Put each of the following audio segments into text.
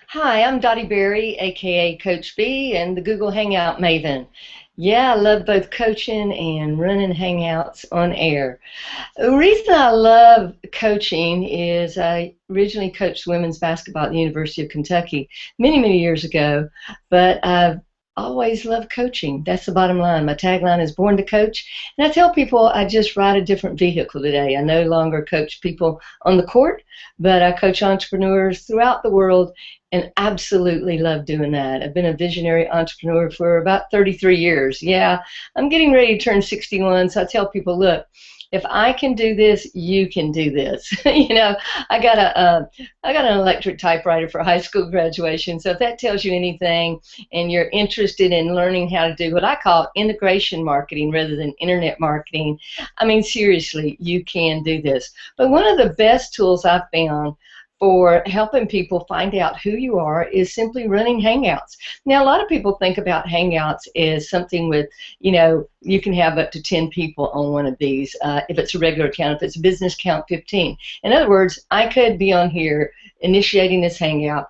Hi, I'm Dottie Berry, aka Coach B, and the Google Hangout Maven. Yeah, I love both coaching and running Hangouts on air. The reason I love coaching is I originally coached women's basketball at the University of Kentucky many, many years ago, but I've always loved coaching. That's the bottom line. My tagline is born to coach. And I tell people I just ride a different vehicle today. I no longer coach people on the court, but I coach entrepreneurs throughout the world and absolutely love doing that. I've been a visionary entrepreneur for about 33 years. Yeah, I'm getting ready to turn 61, so I tell people, look, if I can do this, you can do this. I got an electric typewriter for high school graduation. So if that tells you anything, and you're interested in learning how to do what I call integration marketing rather than internet marketing, I mean seriously, you can do this. But one of the best tools I've found for helping people find out who you are is simply running Hangouts. Now, a lot of people think about Hangouts as something with, you can have up to 10 people on one of these. If it's a regular account, if it's a business account, 15. In other words, I could be on here initiating this Hangout,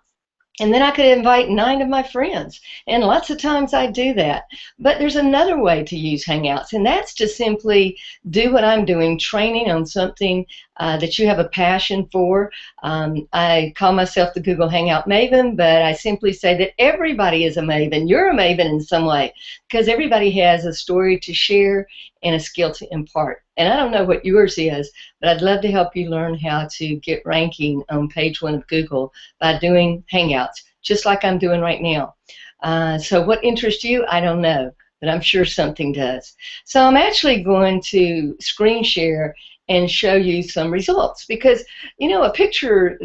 and then I could invite 9 of my friends. And lots of times I do that. But there's another way to use Hangouts, and that's to simply do what I'm doing, training on something that you have a passion for. I call myself the Google Hangout Maven, but I simply say that everybody is a Maven. You're a Maven in some way, because everybody has a story to share and a skill to impart. And I don't know what yours is, but I'd love to help you learn how to get ranking on page 1 of Google by doing Hangouts, just like I'm doing right now. So what interests you, I don't know, but I'm sure something does. So I'm actually going to screen share and show you some results, because a picture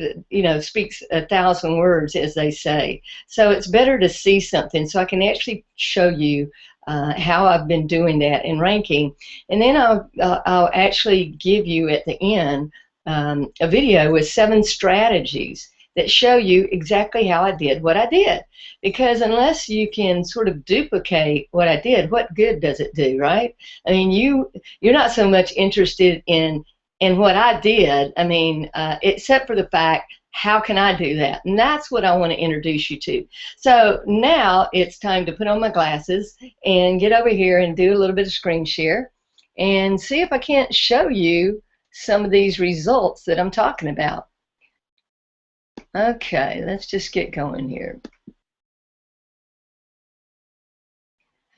speaks 1,000 words, as they say. So it's better to see something, so I can actually show you how I've been doing that in ranking. And then I'll actually give you at the end a video with 7 strategies that show you exactly how I did what I did. Because unless you can sort of duplicate what I did, what good does it do, right? I mean, you're not so much interested in what I did, except for the fact, how can I do that? And that's what I want to introduce you to. So now it's time to put on my glasses and get over here and do a little bit of screen share and see if I can't show you some of these results that I'm talking about. Okay, let's just get going here.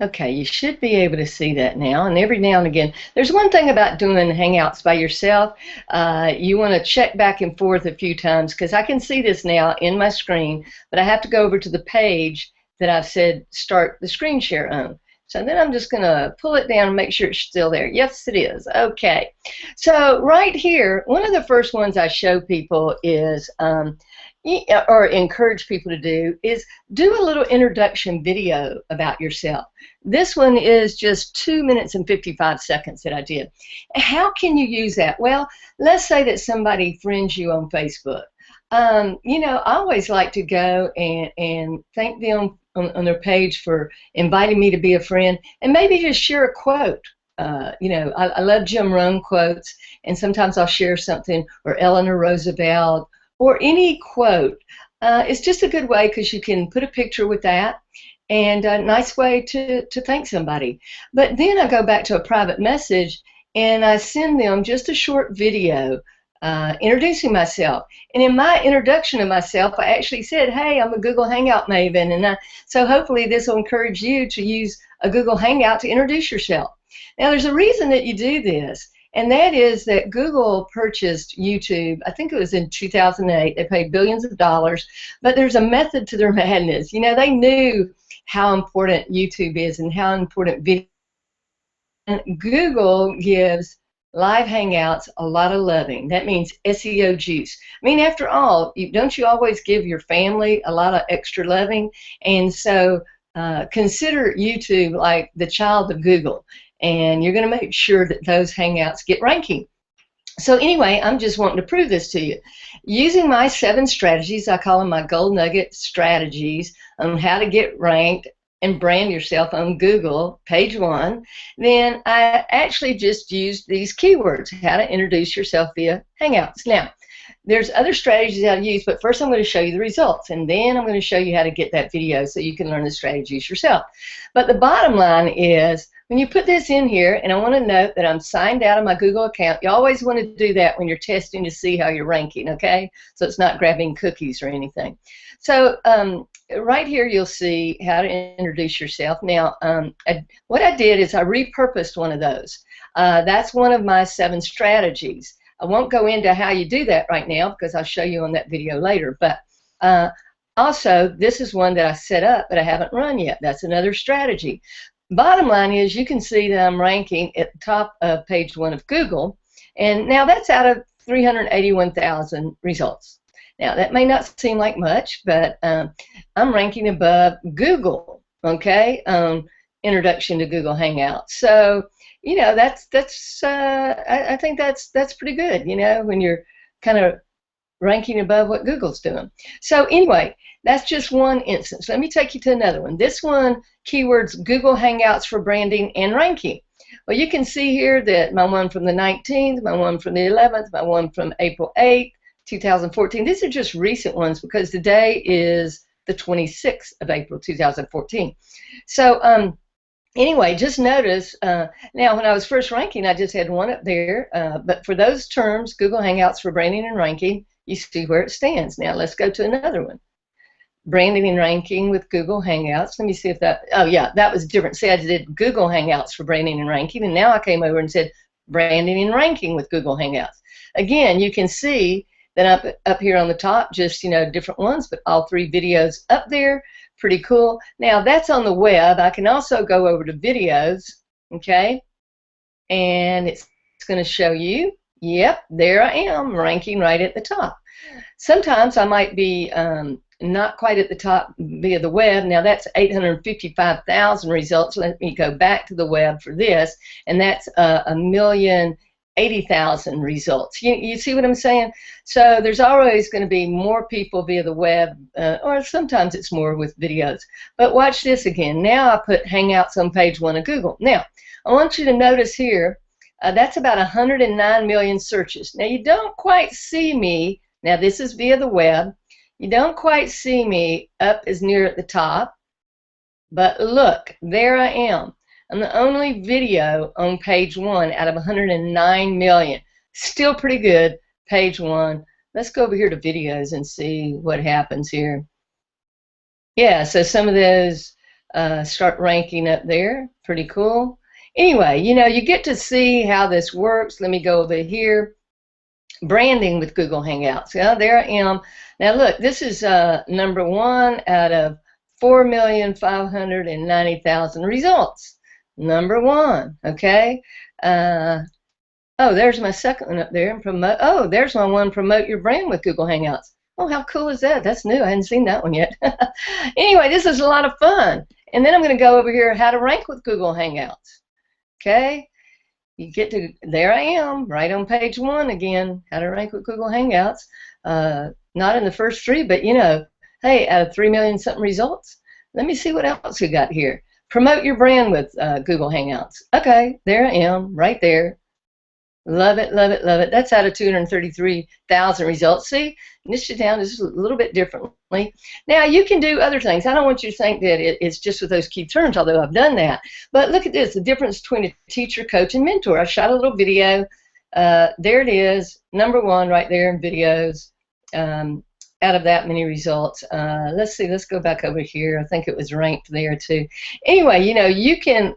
Okay, you should be able to see that now, and every now and again, there's one thing about doing Hangouts by yourself. You want to check back and forth a few times, because I can see this now in my screen, but I have to go over to the page that I've said start the screen share on. So then I'm just going to pull it down and make sure it's still there. Yes, it is. Okay. So right here, one of the first ones I show people is or encourage people to do is do a little introduction video about yourself. This one is just 2 minutes and 55 seconds that I did. How can you use that? Well, let's say that somebody friends you on Facebook. I always like to go and thank them on their page for inviting me to be a friend, and maybe just share a quote. I love Jim Rohn quotes, and sometimes I'll share something, or Eleanor Roosevelt, or any quote. It's just a good way, because you can put a picture with that, and a nice way to thank somebody. But then I go back to a private message, and I send them just a short video introducing myself. And in my introduction of myself, I actually said, hey, I'm a Google Hangout Maven. And so hopefully this will encourage you to use a Google Hangout to introduce yourself. Now, there's a reason that you do this. And that is that Google purchased YouTube, I think it was in 2008. They paid billions of dollars, but there's a method to their madness. They knew how important YouTube is and how important video. And Google gives live Hangouts a lot of loving. That means SEO juice. I mean, after all, don't you always give your family a lot of extra loving? And so consider YouTube like the child of Google, and you're going to make sure that those Hangouts get ranking. So anyway, I'm just wanting to prove this to you. Using my 7 strategies, I call them my gold nugget strategies on how to get ranked and brand yourself on Google, page 1, then I actually just used these keywords, how to introduce yourself via Hangouts. Now, there's other strategies how to use, but first I'm going to show you the results, and then I'm going to show you how to get that video so you can learn the strategies yourself. But the bottom line is, when you put this in here, and I want to note that I'm signed out of my Google account. You always want to do that when you're testing to see how you're ranking, okay? So it's not grabbing cookies or anything. So right here you'll see how to introduce yourself. Now, what I did is I repurposed one of those. That's one of my 7 strategies. I won't go into how you do that right now because I'll show you on that video later. But also, this is one that I set up but I haven't run yet. That's another strategy. Bottom line is, you can see that I'm ranking at the top of page 1 of Google, and now that's out of 381,000 results. Now that may not seem like much, but I'm ranking above Google, okay, introduction to Google Hangouts. So, you know, I think that's pretty good, you know, when you're kind of ranking above what Google's doing. So anyway, that's just one instance. Let me take you to another one. This one, keywords Google Hangouts for branding and ranking. Well, you can see here that my one from the 19th, my one from the 11th, my one from April 8th, 2014. These are just recent ones because today is the 26th of April, 2014. So anyway, just notice, now when I was first ranking, I just had one up there, but for those terms, Google Hangouts for branding and ranking, you see where it stands. Now let's go to another one. Branding and ranking with Google Hangouts. Let me see if that, oh yeah, that was different. See, I did Google Hangouts for branding and ranking, and now I came over and said branding and ranking with Google Hangouts. Again, you can see that up here on the top, just, you know, different ones, but all 3 videos up there. Pretty cool. Now that's on the web. I can also go over to videos, okay, and it's going to show you, yep, there I am, ranking right at the top. Sometimes I might be not quite at the top via the web. Now that's 855,000 results. Let me go back to the web for this, and that's 1,080,000 results. You see what I'm saying? So there's always going to be more people via the web, or sometimes it's more with videos. But watch this again. Now I put Hangouts on page 1 of Google. Now I want you to notice here, that's about 109 million searches. Now you don't quite see me. Now this is via the web. You don't quite see me up as near at the top, but look, there I am. I'm the only video on page 1 out of 109 million. Still pretty good, page 1. Let's go over here to videos and see what happens here. Yeah, so some of those start ranking up there. Pretty cool. Anyway, you know, you get to see how this works. Let me go over here. Branding with Google Hangouts. Yeah, there I am. Now look, this is number 1 out of 4,590,000 results. Number 1, okay. Oh, there's my second one up there. And promote. Oh, there's my one. Promote your brand with Google Hangouts. Oh, how cool is that? That's new. I hadn't seen that one yet. Anyway, this is a lot of fun. And then I'm going to go over here, how to rank with Google Hangouts. Okay. You get to, there I am, right on page 1 again, how to rank with Google Hangouts. Not in the first 3, but you know, hey, out of 3 million something results, let me see what else we got here. Promote your brand with Google Hangouts. Okay, there I am, right there. Love it, love it, love it. That's out of 233,000 results. See, niche it down just a little bit differently. Now, you can do other things. I don't want you to think that it's just with those key terms, although I've done that. But look at this, the difference between a teacher, coach, and mentor. I shot a little video. There it is, number 1 right there in videos. Out of that many results. Let's see, let's go back over here. I think it was ranked there too. Anyway, you know, you can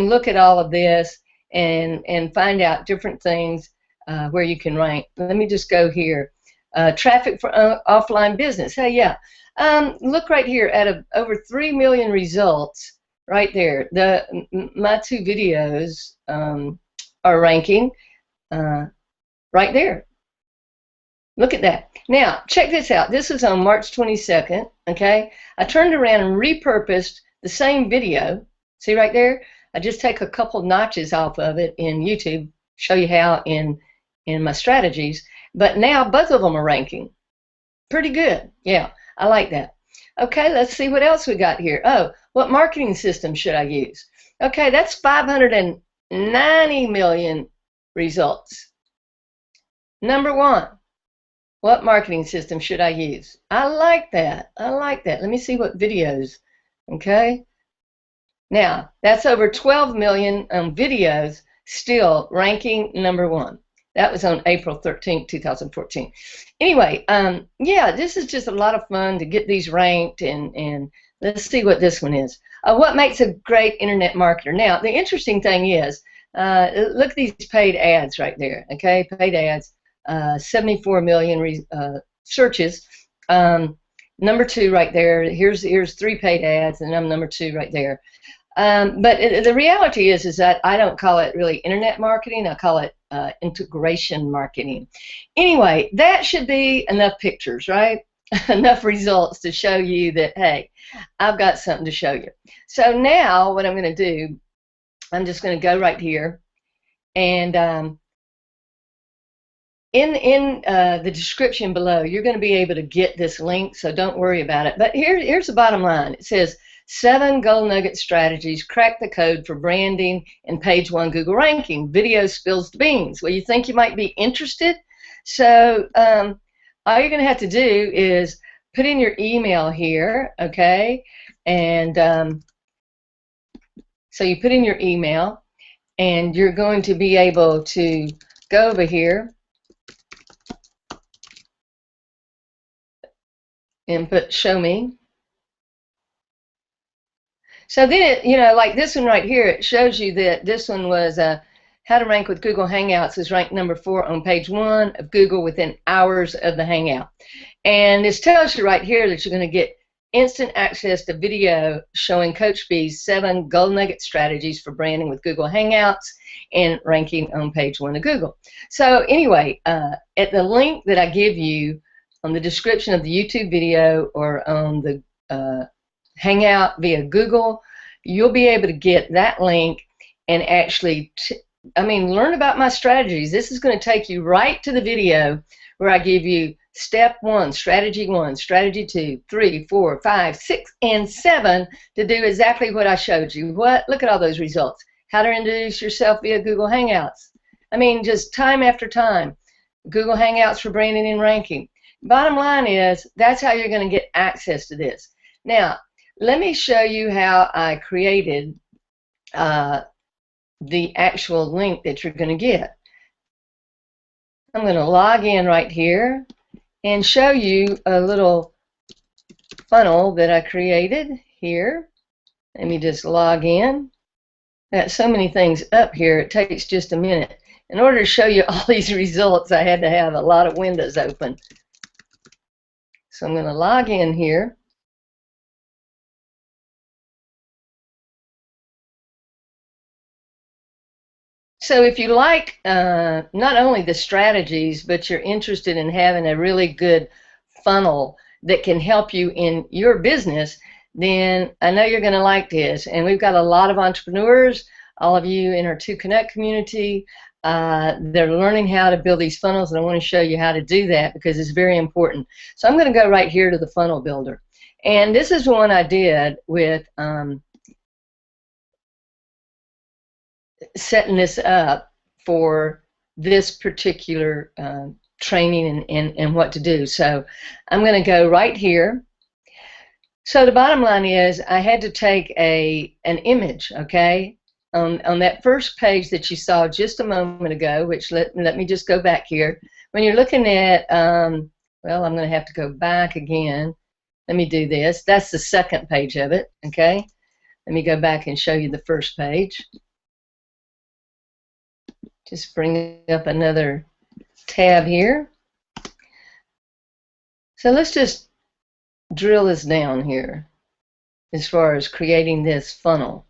look at all of this and find out different things where you can rank. Let me just go here. Traffic for offline business. Hey, yeah. Look right here, out of over 3 million results, right there. My 2 videos are ranking right there. Look at that. Now, check this out. This is on March 22nd, okay? I turned around and repurposed the same video. See right there? I just take a couple notches off of it in YouTube, show you how in my strategies. But now both of them are ranking. Pretty good. Yeah, I like that. Okay, let's see what else we got here. Oh, what marketing system should I use? Okay, that's 590 million results. Number 1. What marketing system should I use? I like that. I like that. Let me see what videos. Okay. Now, that's over 12 million videos, still ranking #1. That was on April 13th, 2014. Anyway, yeah, this is just a lot of fun to get these ranked, and let's see what this one is. What makes a great internet marketer? Now, the interesting thing is, look at these paid ads right there, okay? Paid ads, 74 million searches. #2 right there. Here's 3 paid ads, and I'm #2 right there. But the reality is that I don't call it really internet marketing. I call it integration marketing. Anyway, that should be enough pictures, right? Enough results to show you that, hey, I've got something to show you. So now what I'm going to do, I'm just going to go right here, and in the description below, you're going to be able to get this link, so don't worry about it. But here's the bottom line. It says 7 gold nugget strategies, crack the code for branding and page 1 Google ranking. Video spills the beans. Well, you think you might be interested? So all you're going to have to do is put in your email here, okay? And so you put in your email, and you're going to be able to go over here and put show me. So then it, like this one right here, it shows you that this one was how to rank with Google Hangouts is ranked #4 on page 1 of Google within hours of the Hangout. And this tells you right here that you're going to get instant access to video showing Coach B's 7 gold nugget strategies for branding with Google Hangouts and ranking on page 1 of Google. So anyway, at the link that I give you on the description of the YouTube video or on the Hangout via Google, you'll be able to get that link and actually, learn about my strategies. This is going to take you right to the video where I give you step 1, strategy 1, strategy 2, 3, 4, 5, 6, and 7 to do exactly what I showed you. Look at all those results. How to introduce yourself via Google Hangouts. Just time after time. Google Hangouts for branding and ranking. Bottom line is, that's how you're going to get access to this. Now, let me show you how I created the actual link that you're going to get. I'm going to log in right here and show you a little funnel that I created here. Let me just log in. I got so many things up here, it takes just a minute. In order to show you all these results, I had to have a lot of windows open. So I'm going to log in here. So if you like not only the strategies, but you're interested in having a really good funnel that can help you in your business, then I know you're going to like this. And we've got a lot of entrepreneurs, all of you in our 2Connect community, they're learning how to build these funnels, and I want to show you how to do that because it's very important. So I'm going to go right here to the funnel builder. And this is one I did with setting this up for this particular training and what to do. So I'm going to go right here. So the bottom line is I had to take an image, okay, on that first page that you saw just a moment ago, which let me just go back here. When you're looking at, well, I'm going to have to go back again. Let me do this. That's the second page of it, okay? Let me go back and show you the first page. Just bring up another tab here. So let's just drill this down here as far as creating this funnel.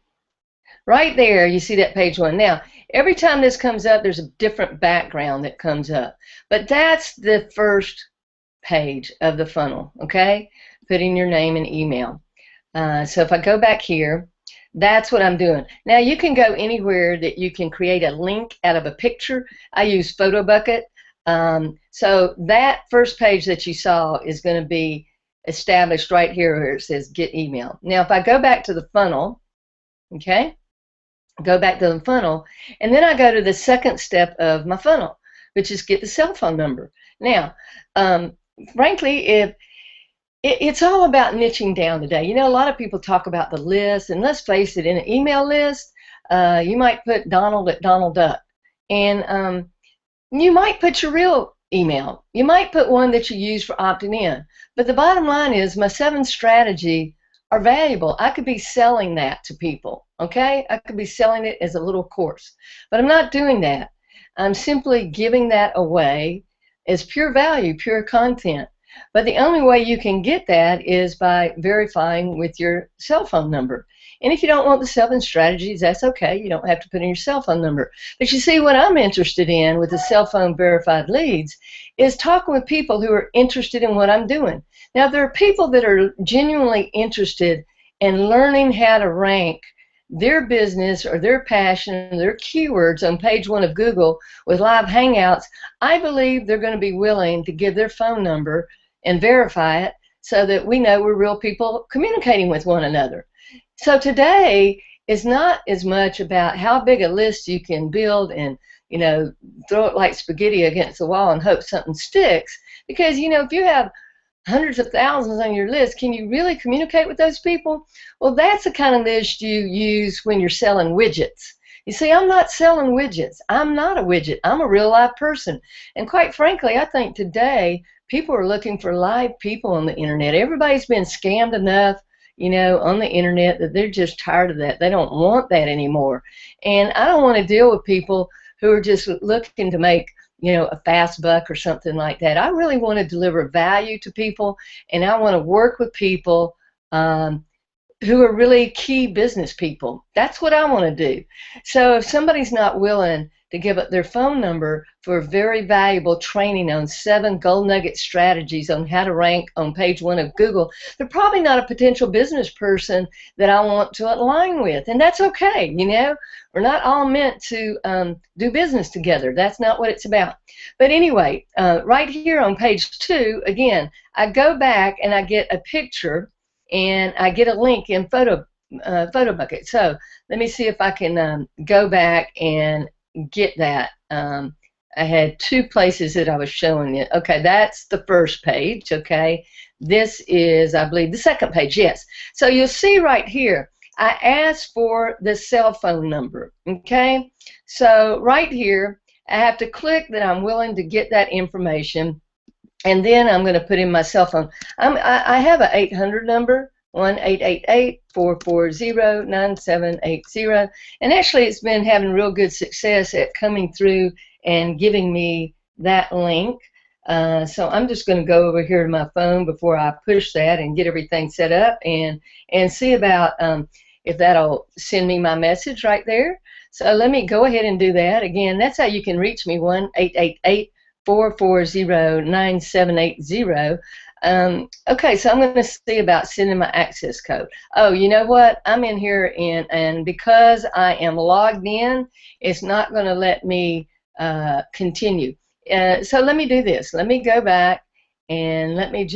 Right there, you see that page 1. Now, every time this comes up, there's a different background that comes up. But that's the first page of the funnel, okay? Put in your name and email. So if I go back here, that's what I'm doing. Now you can go anywhere that you can create a link out of a picture. I use PhotoBucket. So that first page that you saw is going to be established right here where it says get email. Now if I go back to the funnel, okay, go back to the funnel, and then I go to the second step of my funnel, which is get the cell phone number. Now, um, frankly, if it's all about niching down today. You know, a lot of people talk about the list, and let's face it, in an email list, you might put Donald at Donald Duck, and you might put your real email. You might put one that you use for opting in. But the bottom line is my 7 strategy are valuable. I could be selling that to people, okay? I could be selling it as a little course. But I'm not doing that. I'm simply giving that away as pure value, pure content. But the only way you can get that is by verifying with your cell phone number. And if you don't want the 7 strategies, that's okay. You don't have to put in your cell phone number. But you see, what I'm interested in with the cell phone verified leads is talking with people who are interested in what I'm doing. Now, there are people that are genuinely interested in learning how to rank their business or their passion, their keywords on page 1 of Google with live Hangouts. I believe they're going to be willing to give their phone number and verify it so that we know we're real people communicating with one another. So today is not as much about how big a list you can build and, you know, throw it like spaghetti against the wall and hope something sticks. Because, you know, if you have hundreds of thousands on your list, can you really communicate with those people? Well, that's the kind of list you use when you're selling widgets. You see, I'm not selling widgets. I'm not a widget. I'm a real live person. And quite frankly, I think today people are looking for live people on the internet. Everybody's been scammed enough, you know, on the internet that they're just tired of that. They don't want that anymore. And I don't want to deal with people who are just looking to make, you know, a fast buck or something like that. I really want to deliver value to people, and I want to work with people who are really key business people. That's what I want to do. So if somebody's not willing to give up their phone number for very valuable training on 7 gold nugget strategies on how to rank on page 1 of Google, they're probably not a potential business person that I want to align with. And that's okay, you know. We're not all meant to do business together. That's not what it's about. But anyway, right here on page 2, again, I go back and I get a picture and I get a link in Photo Bucket. So let me see if I can go back and get that. I had 2 places that I was showing you. Okay, that's the first page. Okay, this is, I believe, the second page. Yes. So you'll see right here, I asked for the cell phone number. Okay, so right here, I have to click that I'm willing to get that information. And then I'm going to put in my cell phone. I have an 800 number, 1-888-440-9780. And actually, it's been having real good success at coming through and giving me that link. So I'm just going to go over here to my phone before I push that and get everything set up and see about if that'll send me my message right there. So let me go ahead and do that. Again, that's how you can reach me, 1-888-440-9780. Okay, so I'm going to see about sending my access code. Oh, you know what? I'm in here, and because I am logged in, it's not going to let me continue. So let me do this. Let me go back, and let me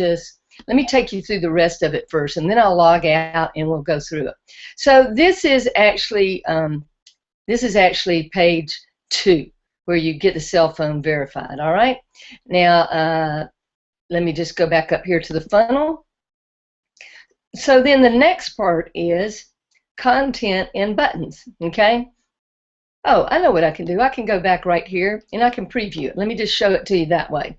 take you through the rest of it first, and then I'll log out, and we'll go through it. So this is actually page 2, where you get the cell phone verified. All right. Now, let me just go back up here to the funnel. So then the next part is content and buttons. Okay. Oh, I know what I can do. I can go back right here and I can preview it. Let me just show it to you that way.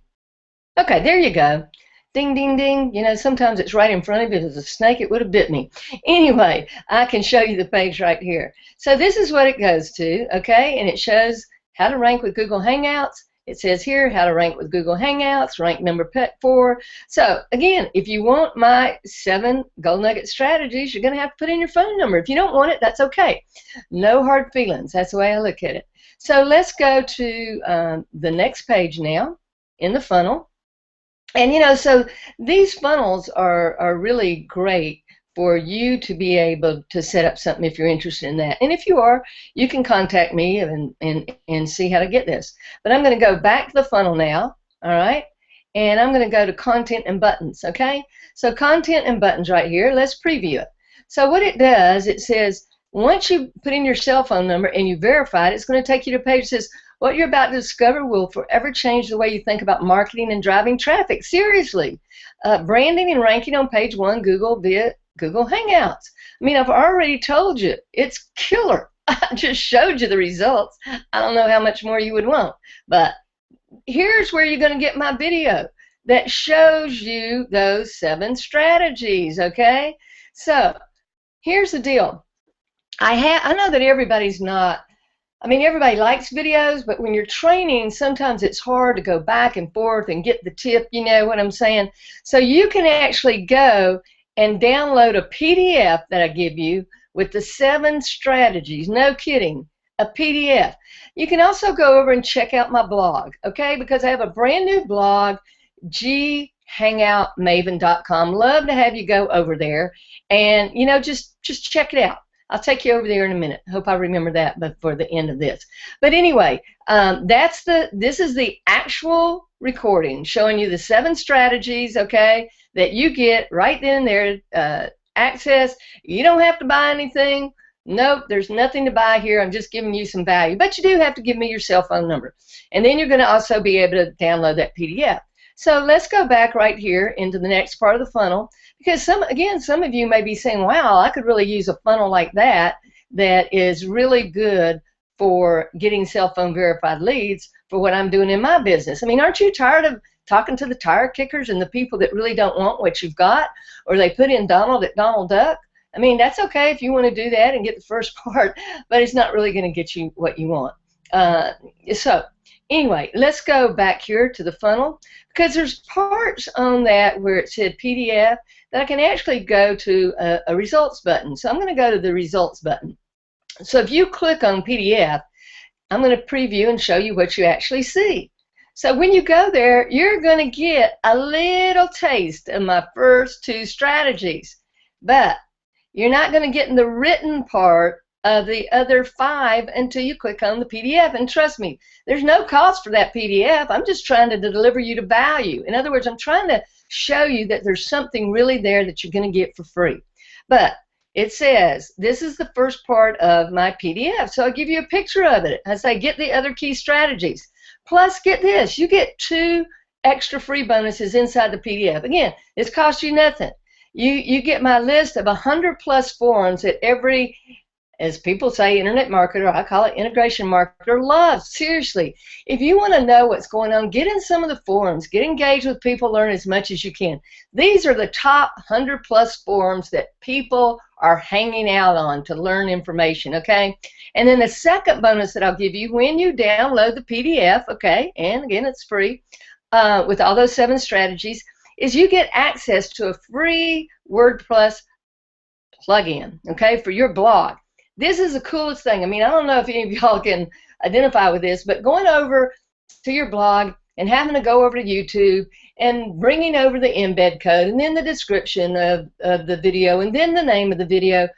Okay, there you go. Ding, ding, ding. You know, sometimes it's right in front of you. If it was a snake, it would have bit me. Anyway, I can show you the page right here. So this is what it goes to, okay? And it shows how to rank with Google Hangouts. It says here how to rank with Google Hangouts, rank number 4. So again, if you want my 7 gold nugget strategies, you're going to have to put in your phone number. If you don't want it, that's okay. No hard feelings. That's the way I look at it. So let's go to the next page now in the funnel. And you know, so these funnels are really great for you to be able to set up something if you're interested in that. And if you are, you can contact me and see how to get this. But I'm going to go back to the funnel now, all right? And I'm going to go to content and buttons, okay? So content and buttons right here. Let's preview it. So what it does, it says, once you put in your cell phone number and you verify it, it's going to take you to a page that says, What you're about to discover will forever change the way you think about marketing and driving traffic. Seriously. Branding and ranking on page 1, Google via Google Hangouts. I mean, I've already told you, it's killer. I just showed you the results. I don't know how much more you would want. But here's where you're going to get my video that shows you those 7 strategies, okay? So here's the deal. I know that everybody likes videos, but when you're training, sometimes it's hard to go back and forth and get the tip, you know what I'm saying? So you can actually go and download a PDF that I give you with the 7 strategies, no kidding, a PDF. You can also go over and check out my blog, okay? Because I have a brand new blog, ghangoutmaven.com. Love to have you go over there and, you know, just check it out. I'll take you over there in a minute. Hope I remember that before the end of this. But anyway, this is the actual recording showing you the 7 strategies, okay, that you get right then and there, access. You don't have to buy anything. Nope, there's nothing to buy here. I'm just giving you some value. But you do have to give me your cell phone number. And then you're going to also be able to download that PDF. So let's go back right here into the next part of the funnel, because some of you may be saying, wow, I could really use a funnel like that is really good for getting cell phone verified leads for what I'm doing in my business. I mean, aren't you tired of talking to the tire kickers and the people that really don't want what you've got, or they put in Donald at Donald Duck? I mean, that's okay if you want to do that and get the first part, but it's not really going to get you what you want. So anyway, let's go back here to the funnel, because there's parts on that where it said PDF that I can actually go to a results button. So I'm going to go to the results button. So if you click on PDF, I'm going to preview and show you what you actually see. So when you go there, you're going to get a little taste of my first 2 strategies, but you're not going to get in the written part of the other 5 until you click on the PDF. And trust me, there's no cost for that PDF. I'm just trying to deliver you to value. In other words, I'm trying to show you that there's something really there that you're going to get for free. But it says this is the first part of my PDF, so I'll give you a picture of it. I say get the other key strategies. Plus, get this, you get 2 extra free bonuses inside the PDF. Again, this costs you nothing. You get my list of 100+ forums that every, as people say, internet marketer, I call it integration marketer, loves. Seriously, if you want to know what's going on, get in some of the forums, get engaged with people, learn as much as you can. These are the top 100+ forums that people are hanging out on to learn information, okay? And then the second bonus that I'll give you when you download the PDF, okay, and again, it's free, with all those 7 strategies, is you get access to a free WordPress plugin, okay, for your blog. This is the coolest thing. I mean, I don't know if any of y'all can identify with this, but going over to your blog and having to go over to YouTube and bringing over the embed code and then the description of the video and then the name of the video,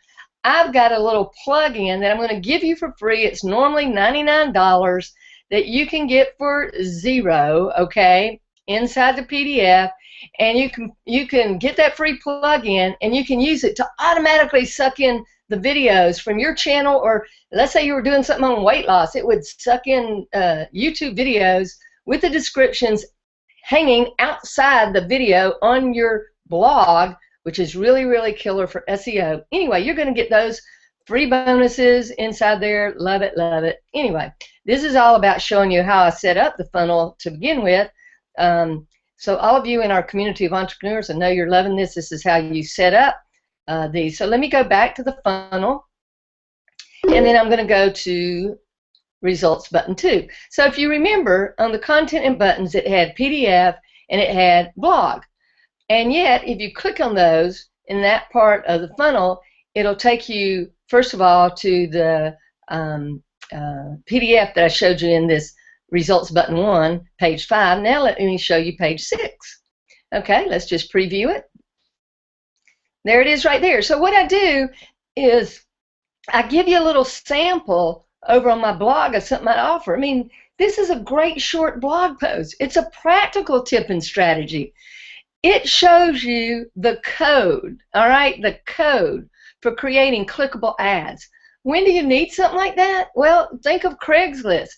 I've got a little plug-in that I'm going to give you for free. It's normally $99 that you can get for $0, okay, inside the PDF. And you can get that free plug-in and you can use it to automatically suck in the videos from your channel, or let's say you were doing something on weight loss, it would suck in YouTube videos with the descriptions hanging outside the video on your blog, which is really, really killer for SEO. Anyway, you're going to get those free bonuses inside there. Love it, love it. Anyway, this is all about showing you how I set up the funnel to begin with. So all of you in our community of entrepreneurs, I know you're loving this. This is how you set up these. So let me go back to the funnel, and then I'm going to go to results button 2. So if you remember, on the content and buttons, it had PDF and it had blog. And yet, if you click on those in that part of the funnel, it'll take you, first of all, to the PDF that I showed you in this results button 1, page 5. Now let me show you page 6. Okay, let's just preview it. There it is right there. So what I do is I give you a little sample over on my blog of something I offer. I mean, this is a great short blog post. It's a practical tip and strategy. It shows you the code, all right, the code for creating clickable ads. When do you need something like that? Well, think of Craigslist.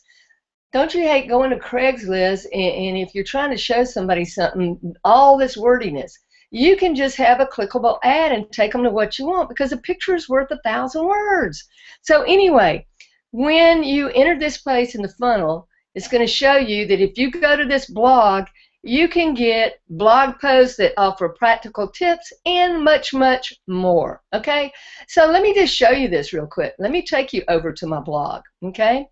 Don't you hate going to Craigslist and if you're trying to show somebody something, all this wordiness, you can just have a clickable ad and take them to what you want because a picture is worth 1,000 words. So anyway, when you enter this place in the funnel, it's going to show you that if you go to this blog, you can get blog posts that offer practical tips and much, much more. Okay, so let me just show you this real quick. Let me take you over to my blog. Okay,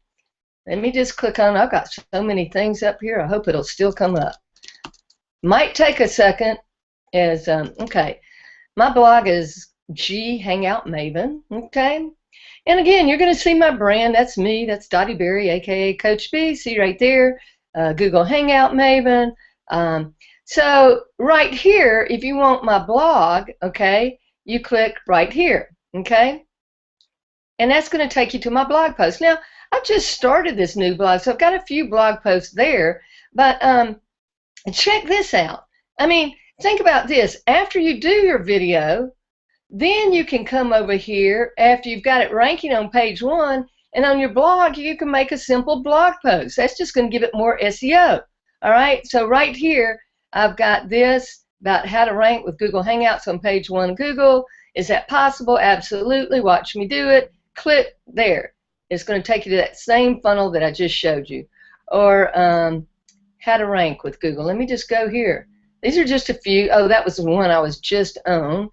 let me just click on. I've got so many things up here. I hope it'll still come up. Might take a second. Okay, my blog is Hangout Maven. Okay, and again, you're going to see my brand. That's me. That's Dottie Berry, aka Coach B. See right there, Google Hangout Maven. So right here, if you want my blog, okay, you click right here, okay, and that's going to take you to my blog post. Now, I've just started this new blog, so I've got a few blog posts there, but check this out. I mean, think about this. After you do your video, then you can come over here after you've got it ranking on page 1, and on your blog, you can make a simple blog post. That's just going to give it more SEO. All right, so right here, I've got this about how to rank with Google Hangouts on page 1 Google. Is that possible? Absolutely. Watch me do it. Click there. It's going to take you to that same funnel that I just showed you. Or how to rank with Google. Let me just go here. These are just a few. Oh, that was the one I was just on.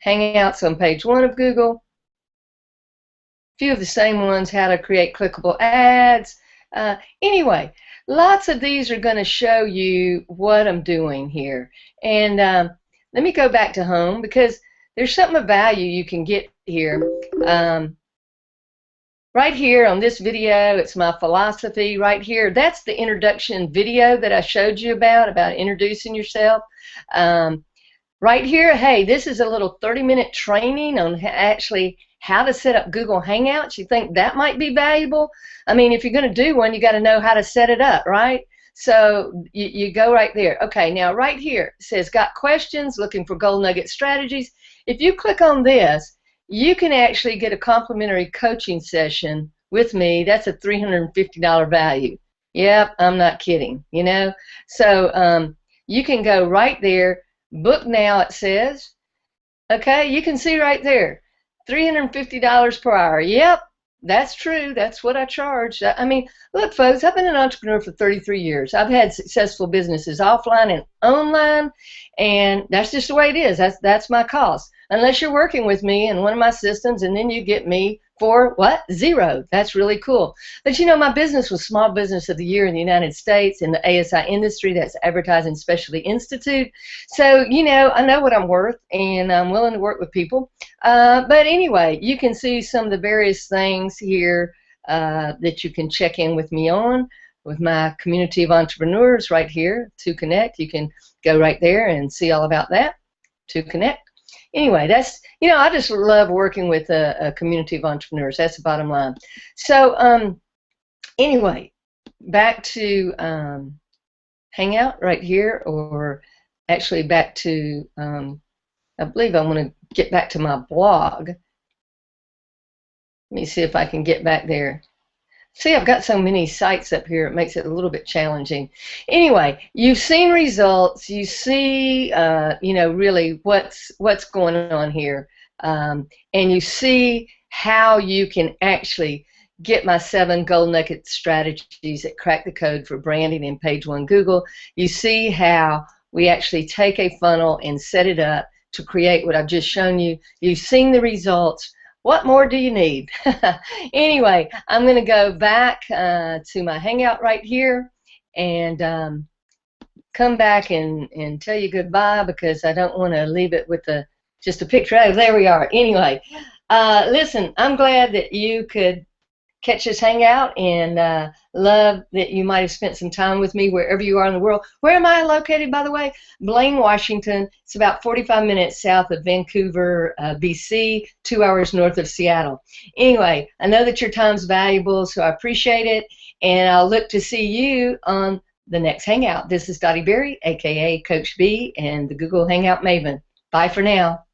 Hangouts on page 1 of Google. A few of the same ones, how to create clickable ads. Anyway, lots of these are going to show you what I'm doing here. And let me go back to home because there's something of value you can get here. Right here on this video, it's my philosophy right here. That's the introduction video that I showed you about introducing yourself. Right here, hey, this is a little 30-minute training on actually how to set up Google Hangouts. You think that might be valuable? I mean, if you're going to do one, you got to know how to set it up, right? So you go right there. Okay, now right here, it says, got questions, looking for gold nugget strategies. If you click on this, you can actually get a complimentary coaching session with me. That's a $350 value. Yep, I'm not kidding, you know. So you can go right there, book now, it says. Okay, you can see right there, $350 per hour. Yep, that's true. That's what I charge. I mean, look, folks, I've been an entrepreneur for 33 years. I've had successful businesses offline and online, and that's just the way it is. That's my cost. Unless you're working with me in one of my systems, and then you get me for what? Zero. That's really cool. But you know, my business was Small Business of the Year in the United States in the ASI industry. That's Advertising Specialty Institute. So, you know, I know what I'm worth, and I'm willing to work with people. But anyway, you can see some of the various things here that you can check in with me on, with my community of entrepreneurs right here, to connect. You can go right there and see all about that, to connect. Anyway, that's, you know, I just love working with a community of entrepreneurs. That's the bottom line. So anyway, back to Hangout right here, or actually back to, I believe I want to get back to my blog. Let me see if I can get back there. See, I've got so many sites up here, it makes it a little bit challenging. Anyway, you've seen results. You see, you know, really what's going on here. And you see how you can actually get my 7 gold nugget strategies that crack the code for branding in page 1 Google. You see how we actually take a funnel and set it up to create what I've just shown you. You've seen the results. What more do you need? Anyway, I'm going to go back to my Hangout right here and come back and tell you goodbye, because I don't want to leave it with just a picture. Oh, there we are. Anyway, listen, I'm glad that you could catch this Hangout, and love that you might have spent some time with me wherever you are in the world. Where am I located, by the way? Blaine, Washington. It's about 45 minutes south of Vancouver, BC, 2 hours north of Seattle. Anyway, I know that your time's valuable, so I appreciate it, and I'll look to see you on the next Hangout. This is Dottie Berry, aka Coach B, and the Google Hangout Maven. Bye for now.